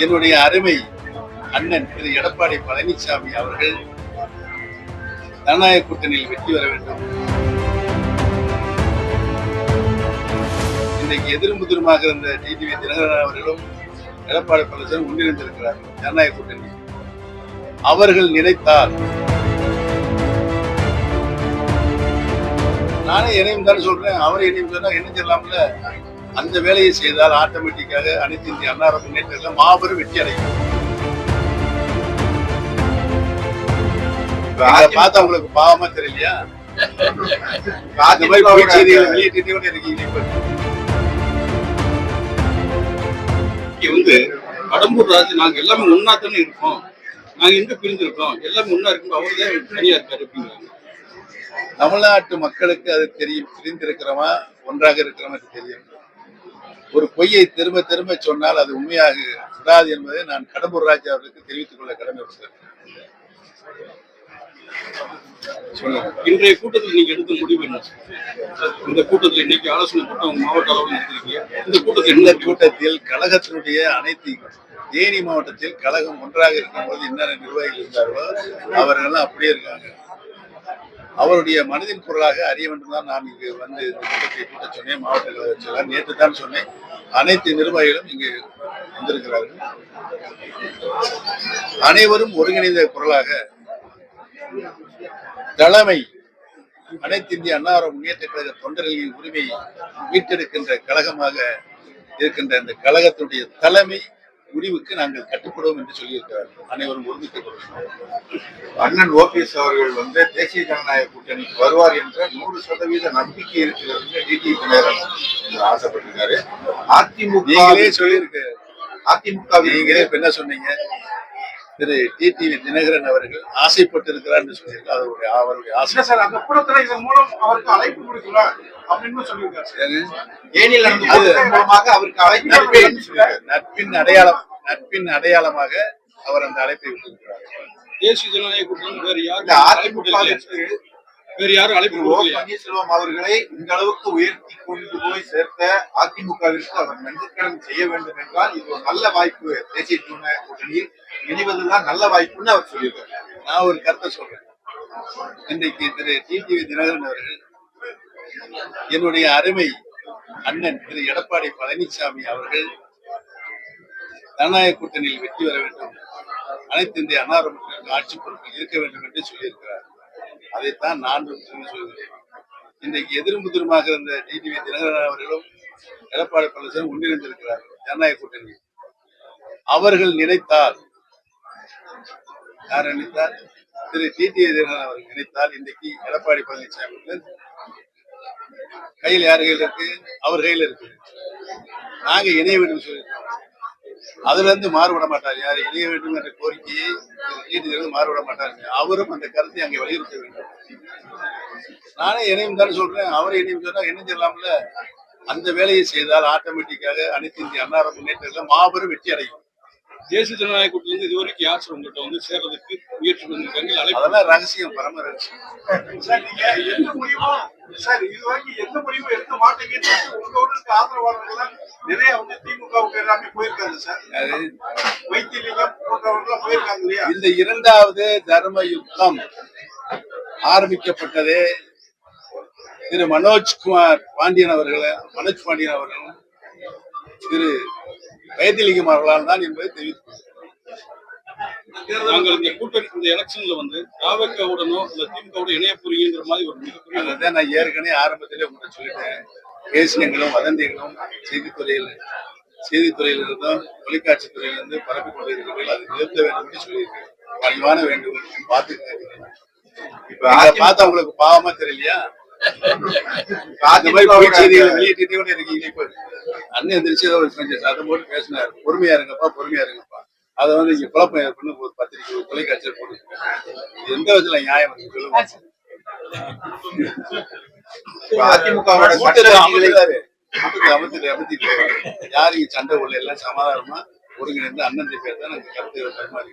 என்னுடைய அருமை அண்ணன் திரு எடப்பாடி பழனிசாமி அவர்கள் ஜனநாயக கூட்டணியில் வெற்றி பெற வேண்டும். இன்றைக்கு எதிர்முதிருமாக இருந்த டிடிவி தினகரன் அவர்களும் எடப்பாடி பழனிசாமி ஒன்றிணைந்திருக்கிறார் ஜனநாயக கூட்டணி. அவர்கள் நினைத்தால் நானே இணையும் தான் சொல்றேன், அவரை இணையும் சொன்னா இணைஞ்சிடலாம்ல. அந்த வேலையை செய்தால் ஆட்டோமேட்டிக்காக அனைத்து இந்திய அண்ணா முன்னேற்ற மாபெரும் வெற்றி அடையும். பார்த்தா உங்களுக்கு பாவமா தெரியலையா? அந்த மாதிரி பொய் செய்திகளை வெளியிட்டு கொண்டு இருக்கீங்க. வந்து கடம்பூர் ராஜு நாங்க எல்லாமே ஒன்னா தானே இருக்கோம், நாங்க எங்க பிரிஞ்சிருக்கோம், எல்லாமே ஒன்னா இருக்கும், அவர்தான் தனியா இருக்காரு அப்படிங்கிறாங்க. தமிழ்நாட்டு மக்களுக்கு அது தெரியும், பிரிந்திருக்கிறோமா ஒன்றாக இருக்கிறோமா தெரியும். ஒரு பொய்யை திரும்ப திரும்ப சொன்னால் அது உண்மையாக விடாது என்பதை நான் கடம்பூர் ராஜா அவர்களுக்கு தெரிவித்துக் கொள்ள கடமைப்பட்டேன். இன்றைய கூட்டத்தில் நீங்க எடுத்த முடிவு என்ன? இந்த கூட்டத்தில் இன்னைக்கு ஆலோசனை கூட்டம் மாவட்ட அளவில் எடுத்திருக்கீங்க. இந்த கூட்டத்தில் கழகத்தினுடைய அனைத்து தேனி மாவட்டத்தில் கழகம் ஒன்றாக இருக்கும்போது என்னென்ன நிர்வாகிகள் இருந்தார்களோ அவர்கள் அப்படியே இருக்காங்க. அவருடைய மனதின் குரலாக அறிய வேண்டும் தான் நான் இங்கு வந்து இந்த கூட்டத்தை கூட்ட சொன்னேன். மாவட்ட கழக நேற்று தான் சொன்னேன். அனைத்து நிர்வாகிகளும் இங்கு வந்திருக்கிறார்கள். அனைவரும் ஒருங்கிணைந்த குரலாக தலைமை அனைத்து இந்திய அண்ணா முன்னேற்ற கழக தொண்டர்களின் உரிமையை மீட்டெடுக்கின்ற கழகமாக இருக்கின்ற இந்த கழகத்துடைய தலைமை முடிவுக்கு நாங்கள் கட்டுப்படுவோம் என்று சொல்லியிருக்கிறார்கள். அனைவரும் ஒருமித்துக் கொள்கிறோம். அண்ணன் ஓபிஎஸ் அவர்கள் வந்து தேசிய ஜனநாயக கூட்டணிக்கு வருவார் என்ற 100% நம்பிக்கை இருக்கிறது டிடிவி தினகரன் ஆசைப்பட்டிருக்காரு. அதிமுக சொல்லியிருக்கு. அதிமுக நீங்களே இப்ப என்ன சொன்னீங்க? திரு டிடிவி தினகரன் அவர்கள் ஆசைப்பட்டிருக்கிறார் என்று சொல்லியிருக்காரு. அவருடைய ஆசை சார். அந்த கூட்டத்தில் இதன் மூலம் அவருக்கு அழைப்பு கொடுக்கிறார் அப்படின்னு சொல்லியிருக்காரு. நட்பின் அடையாளமாக அவர் அந்த அழைப்பை விட்டிருக்கிறார். தேசிய ஜனநாயக கூட்டணி வேறு யாரும் அழைப்பு பன்னீர்செல்வம் அவர்களை இந்த அளவுக்கு உயர்த்தி கொண்டு போய் சேர்த்த அதிமுகவிற்கு அவர் நன்றிக்கடன் செய்ய வேண்டும் என்றால் இது ஒரு நல்ல வாய்ப்பு. தேசிய ஜனநாயக கூட்டணியில் இணைவதுதான் நல்ல வாய்ப்புன்னு அவர் சொல்லியிருக்காரு. நான் ஒரு கருத்தை சொல்றேன். இன்றைக்கு திரு டிடிவி தினகரன் அவர்கள் என்னுடைய அருமை அண்ணன் திரு எடப்பாடி பழனிசாமி அவர்கள் ஜனநாயக கூட்டணியில் வெற்றி பெற வேண்டும், அனைத்து இந்திய அண்ணா ஆட்சி பொறுப்பில் இருக்க வேண்டும் என்று சொல்லியிருக்கிறார். அதைத்தான் நான் சொல்கிறேன். இன்றைக்கு எதிர்முதிருமாக இருந்த டிடிவி தினகரன் அவர்களும் எடப்பாடி பழனிசாமி ஒன்றிணைந்திருக்கிறார் ஜனநாயக கூட்டணி. அவர்கள் நினைத்தால், யார் நினைத்தால்? திரு டிடிவி தினகரன் அவர்கள் நினைத்தால் இன்றைக்கு எடப்பாடி பழனிசாமி கையில் யார் கையில் இருக்கு? அவர் கையில் இருக்கு. நாங்க இணைய வேண்டும் சொல்லியிருக்கோம். அதுல இருந்து மாறுபட மாட்டார். யார் இணைய வேண்டும் என்ற கோரிக்கையை மாறுபட மாட்டார். அவரும் அந்த கருத்தை அங்கே வலியுறுத்த வேண்டும். நானே இணையும் தான் சொல்றேன், அவரை இணையும் சொன்னா இணைஞ்சிடலாம்ல. அந்த வேலையை செய்தால் ஆட்டோமேட்டிக்காக அனைத்து இந்திய அண்ணா முன்னேற்ற மாபெரும் வெற்றி அடையும். தேசிய ஜனநாயக கூட்டணி இதுவரைக்கும் யார் உங்கள்கிட்ட வந்து சேர்றதுக்கு முயற்சி பண்ணிருக்காங்க? அதெல்லாம் ரகசியம், பரம ரகசியம். எந்த முடிவும் எடுக்க மாட்டேங்குது. உங்களோட ஆதரவாளர்கள் நிறைய வந்து திமுகவுக்கு எல்லாமே போயிருக்காங்க சார். வைத்தியலிங்கம் போன்றவர்கள் போயிருக்காங்க இல்லையா? இந்த இரண்டாவது தர்ம யுத்தம் ஆரம்பிக்கப்பட்டதே திரு மனோஜ் பாண்டியன் அவர்களும் திரு வைத்தியலிங்கம் அவர்களால் தான் என்பதை தெரிவித்துள்ளது. நாங்கள் இந்த கூட்டணி இந்த எலெக்ஷன்ல வந்து தாவகவுடனோ இல்ல திமுகவுடன் இணைய புரியுங்கிற மாதிரி ஒரு மிகப்பெரிய அதான் நான் ஏற்கனவே ஆரம்பத்திலே உங்களை சொல்லிட்டேன். பேசியங்களும் வதந்திகளும் செய்தித்துறையில இருந்தும் தொலைக்காட்சி துறையிலிருந்து பரப்பிக் கொண்டிருக்கிறீர்கள். அது நிறுத்த வேண்டும் என்று சொல்லியிருக்கேன். பணிவான வேண்டும் பார்த்து இப்ப பார்த்தா உங்களுக்கு பாவமா தெரியலையா? அந்த மாதிரி பொய் செய்திகளை வெளியிட்டு கொண்டே இருக்கீங்க. இப்ப அண்ணன் எந்திரிச்சு கொஞ்சம் சத்தம் போட்டு பேசினார், பொறுமையா இருங்கப்பா. அதை வந்து இங்க குழப்பம் ஏற்படும் ஒரு பத்திரிகை தொலைக்காட்சியில் போட்டு எந்த விதத்துல நியாயம் சொல்லுங்க. அமைத்திட்டு யாரு சண்டை உள்ள எல்லாம் சமாதானமா ஒருங்கிணைந்து அண்ணன் பேர் தான் நாங்க கருத்து பரிமாறி